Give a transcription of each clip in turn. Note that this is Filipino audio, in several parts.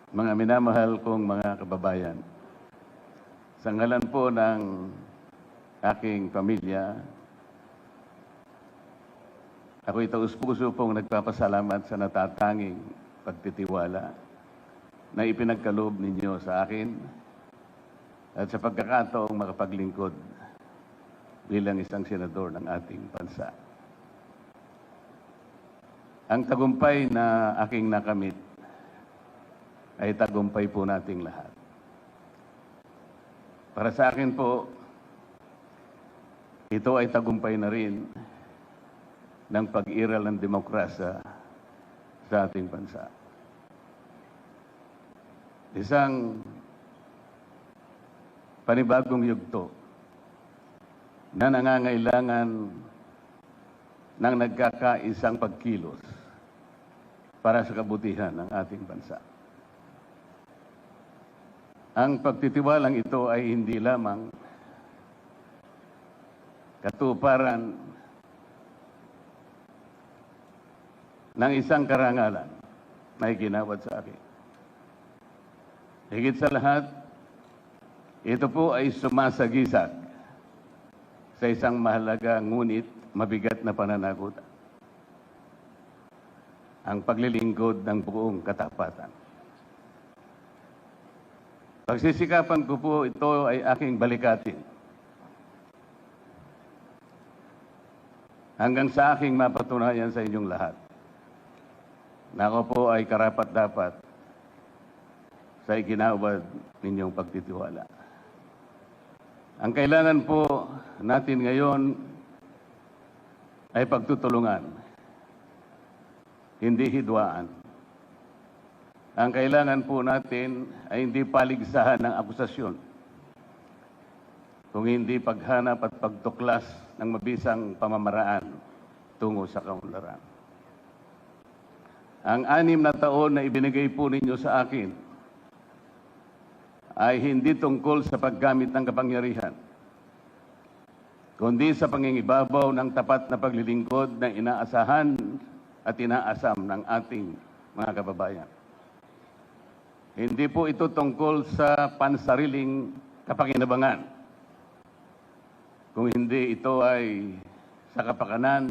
Mga minamahal kong mga kababayan, sa ngalan po ng aking pamilya, ako'y taus-puso pong nagpapasalamat sa natatanging pagtitiwala na ipinagkaloob ninyo sa akin at sa pagkakataong makapaglingkod bilang isang senador ng ating bansa. Ang tagumpay na aking nakamit ay tagumpay po nating lahat. Para sa akin po, ito ay tagumpay na rin ng pag-iral ng demokrasya sa ating bansa. Isang panibagong yugto na nangangailangan ng nagkakaisang pagkilos para sa kabutihan ng ating bansa. Ang pagtitiwalang ito ay hindi lamang katuparan ng isang karangalan na iginawad sa akin. Higit sa lahat, ito po ay sumasagisag sa isang mahalaga ngunit mabigat na pananagutan. Ang paglilingkod ng buong katapatan. Pagsisikapan ko po ito ay aking balikatin hanggang sa aking mapatunayan sa inyong lahat na ako po ay karapat-dapat sa iginawad ninyong pagtitiwala. Ang kailangan po natin ngayon ay pagtutulungan, hindi hidwaan. Ang kailangan po natin ay hindi paligsahan ng akusasyon, kung hindi paghanap at pagtuklas ng mabisang pamamaraan tungo sa kaunlaran. Ang 6 na taon na ibinigay po ninyo sa akin ay hindi tungkol sa paggamit ng kapangyarihan, kundi sa pangingibabaw ng tapat na paglilingkod na inaasahan at inaasam ng ating mga kababayan. Hindi po ito tungkol sa pansariling kapakinabangan, kung hindi ito ay sa kapakanan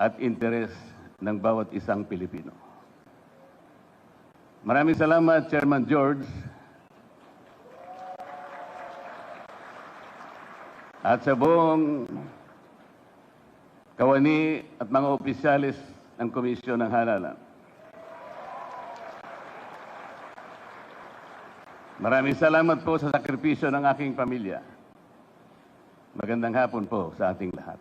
at interes ng bawat isang Pilipino. Maraming salamat, Chairman George, at sa buong kawani at mga opisyalis ng Komisyon ng Halalan. Maraming salamat po sa sakripisyo ng aking pamilya. Magandang hapon po sa ating lahat.